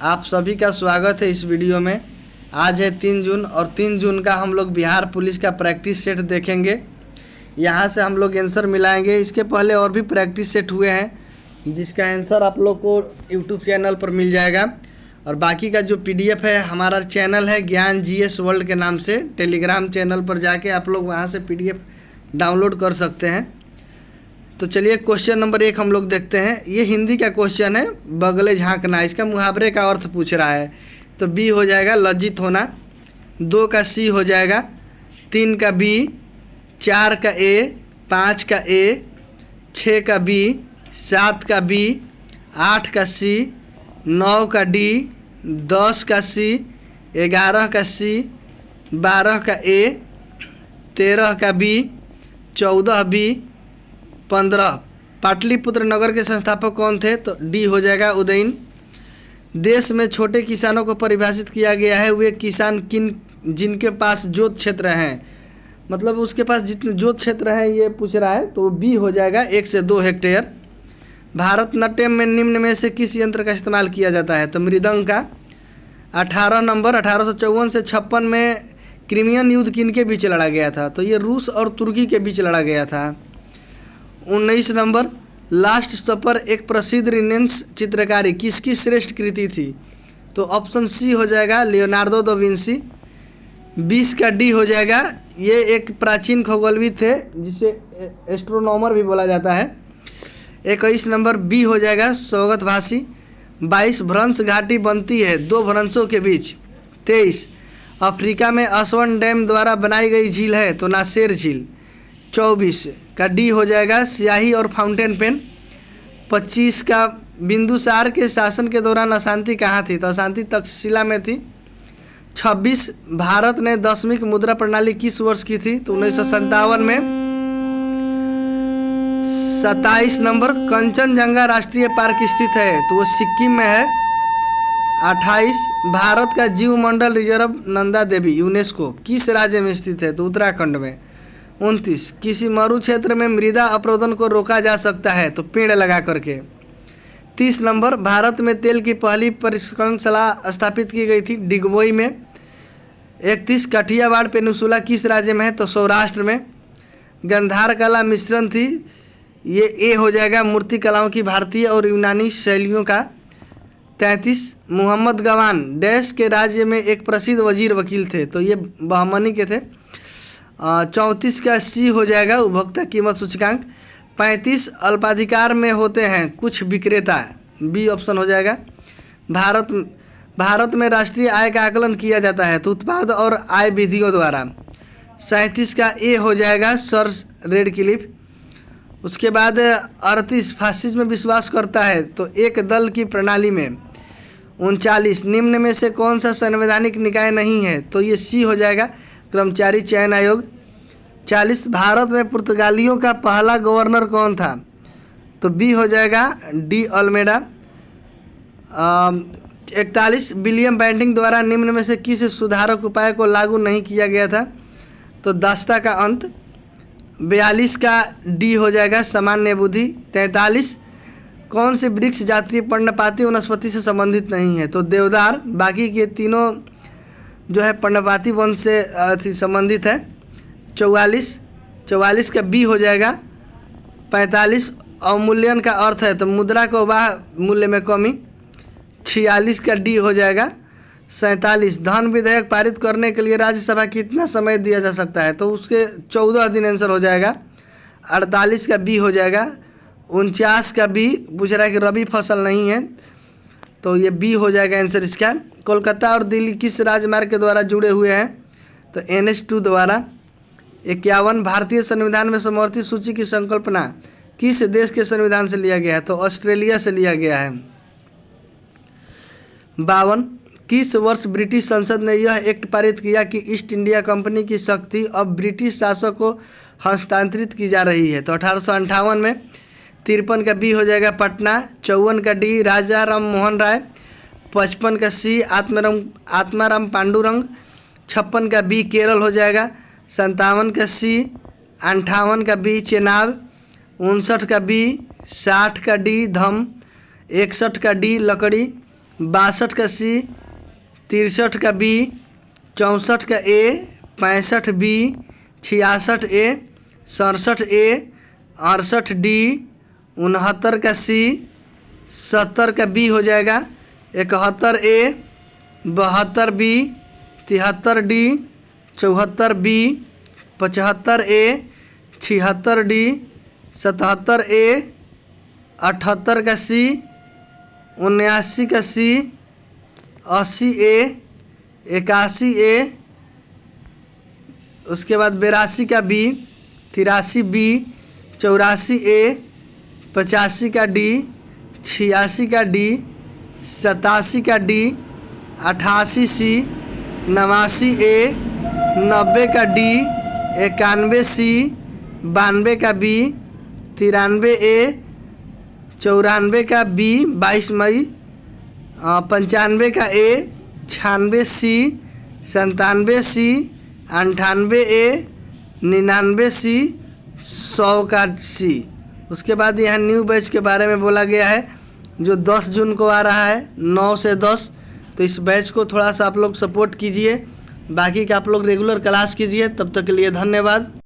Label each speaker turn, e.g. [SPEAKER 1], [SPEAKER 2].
[SPEAKER 1] आप सभी का स्वागत है इस वीडियो में। आज है 3 जून और 3 जून का हम लोग बिहार पुलिस का प्रैक्टिस सेट देखेंगे। यहाँ से हम लोग आंसर मिलाएंगे। इसके पहले और भी प्रैक्टिस सेट हुए हैं जिसका आंसर आप लोग को यूट्यूब चैनल पर मिल जाएगा। और बाकी का जो PDF है, हमारा चैनल है ज्ञान GS वर्ल्ड के नाम से। टेलीग्राम चैनल पर जाके आप लोग वहाँ से PDF डाउनलोड कर सकते हैं। तो चलिए क्वेश्चन नंबर 1 हम लोग देखते हैं। ये हिंदी का क्वेश्चन है, बगले झांकना। इसका मुहावरे का अर्थ पूछ रहा है। तो B हो जाएगा लज्जित होना, 2 का C हो जाएगा, 3 का B, 4 का A, 5 का A, 6 का B, 7 का B, 8 का C, 9 का D, 10 का C, 11 का C, 12 का A, 13 का B, 14 B, 15। पाटलिपुत्र नगर के संस्थापक कौन थे? तो D हो जाएगा उदयन। देश में छोटे किसानों को परिभाषित किया गया है। वे किसान जिनके पास जोत क्षेत्र हैं, मतलब उसके पास जितने जोत क्षेत्र हैं ये पूछ रहा है। तो B हो जाएगा 1 से 2 हेक्टेयर। भारतनाट्यम में निम्न में से किस यंत्र का इस्तेमाल किया जाता है? तो मृदंग का। 18 नंबर 1854 से 56 में क्रिमियन युद्ध किनके बीच लड़ा गया था? तो ये रूस और तुर्की के बीच लड़ा गया था। 19 नंबर लास्ट सपर एक प्रसिद्ध रिनेंस चित्रकारी किसकी श्रेष्ठ कृति थी? तो ऑप्शन C हो जाएगा लियोनार्डो दा विंसी। 20 का D हो जाएगा, ये एक प्राचीन खगोलविद थे जिसे एस्ट्रोनॉमर भी बोला जाता है। 21 नंबर B हो जाएगा सौगत भासी। 22 भ्रंश घाटी बनती है 2 भ्रंशों के बीच। 23 अफ्रीका में असवन डैम द्वारा बनाई गई झील है? तो नासेर झील। 24 का D हो जाएगा स्याही और फाउंटेन पेन। 25 का बिंदुसार के शासन के दौरान अशांति कहाँ थी? तो अशांति तक्षशिला में थी। 26 भारत ने 10वीं मुद्रा प्रणाली किस वर्ष की थी? तो 1957 में। 27 नंबर कंचनजंगा राष्ट्रीय पार्क स्थित है? तो वो सिक्किम में है। 28 भारत का जीव मंडल रिजर्व नंदा देवी यूनेस्को किस राज्य में स्थित है? तो उत्तराखंड में। 29 किसी मरु क्षेत्र में मृदा अपरोधन को रोका जा सकता है? तो पेड़ लगा करके। 30 नंबर भारत में तेल की पहली परिश्रमशाला स्थापित की गई थी? डिगबोई में। 31 काठियावाड़ पेनिनसुला किस राज्य में है? तो सौराष्ट्र में। गंधार कला मिश्रण थी, ये A हो जाएगा मूर्ति कलाओं की भारतीय और यूनानी शैलियों का। 33 मोहम्मद गवान डैश के राज्य में एक प्रसिद्ध वजीर वकील थे? तो ये बहमनी के थे। 34 का C हो जाएगा उपभोक्ता कीमत सूचकांक। 35 अल्पाधिकार में होते हैं कुछ विक्रेता? B ऑप्शन हो जाएगा। भारत में राष्ट्रीय आय का आकलन किया जाता है? तो उत्पाद और आय विधियों द्वारा। 37 का A हो जाएगा सर रेडक्लिफ। उसके बाद 38 फासिज्म में विश्वास करता है? तो एक दल की प्रणाली में। 39 निम्न में से कौन सा संवैधानिक निकाय नहीं है? तो ये C हो जाएगा कर्मचारी चयन आयोग। 40 भारत में पुर्तगालियों का पहला गवर्नर कौन था? तो B हो जाएगा D अल्मेडा। 41 विलियम बेंटिक द्वारा निम्न में से किस सुधारक उपाय को लागू नहीं किया गया था? तो दास्ता का अंत। 42 का D हो जाएगा सामान्य बुद्धि। 43 कौन सी वृक्ष जातीय पर्णपाती वनस्पति से संबंधित नहीं है? तो देवदार। बाकी के तीनों जो है पर्णपाती वंश से संबंधित है। 44 का B हो जाएगा। 45 अवमूल्यन का अर्थ है? तो मुद्रा को वाह मूल्य में कमी। 46 का D हो जाएगा। 47 धन विधेयक पारित करने के लिए राज्यसभा कितना समय दिया जा सकता है? तो उसके 14 दिन आंसर हो जाएगा। 48 का B हो जाएगा। 49 का B पूछ रहा है कि रबी फसल नहीं है? तो ये B हो जाएगा आंसर इसका। कोलकाता और दिल्ली किस राजमार्ग के द्वारा जुड़े हुए हैं? तो NH2 द्वारा। 51 भारतीय संविधान में समवर्ती सूची की संकल्पना किस देश के संविधान से लिया गया है? तो ऑस्ट्रेलिया से लिया गया है। 52 किस वर्ष ब्रिटिश संसद ने यह एक्ट पारित किया कि ईस्ट इंडिया कंपनी की शक्ति अब ब्रिटिश शासक को हस्तांतरित की जा रही है? तो 1858 में। 53 का B हो जाएगा पटना। 54 का D राजा राम मोहन राय। 55 का C आत्माराम पांडुरंग। 56 का B केरल हो जाएगा। 57 का C। 58 का B चेनाब। 59 का B। 60 का D धम। 61 का D लकड़ी। 62 का सी, 63 का बी, 64 का ए, 65 बी, 66 ए, 67 ए, 68 डी, 69 का सी, 70 का बी हो जाएगा, 71 ए, 72 बी, 73 डी, 74 बी, 75 ए, 76 डी, 77 ए, 78 का सी, 79 का सी, 80 ए, 81 ए, उसके बाद 82 का बी, 83 बी, 84 ए, 85 का डी, 86 का डी, 87 का डी, 88 सी, 89 ए, 90 का डी, 91 सी, 92 का बी, 93 ए, 94 का बी 22 मई, 95 का ए, 96 सी, 97 सी, 98 ए, 99 सी, 100 का सी। उसके बाद यहाँ न्यू बैच के बारे में बोला गया है जो 10 जून को आ रहा है 9 से 10। तो इस बैच को थोड़ा सा आप लोग सपोर्ट कीजिए, बाकी का आप लोग रेगुलर क्लास कीजिए। तब तक के लिए धन्यवाद।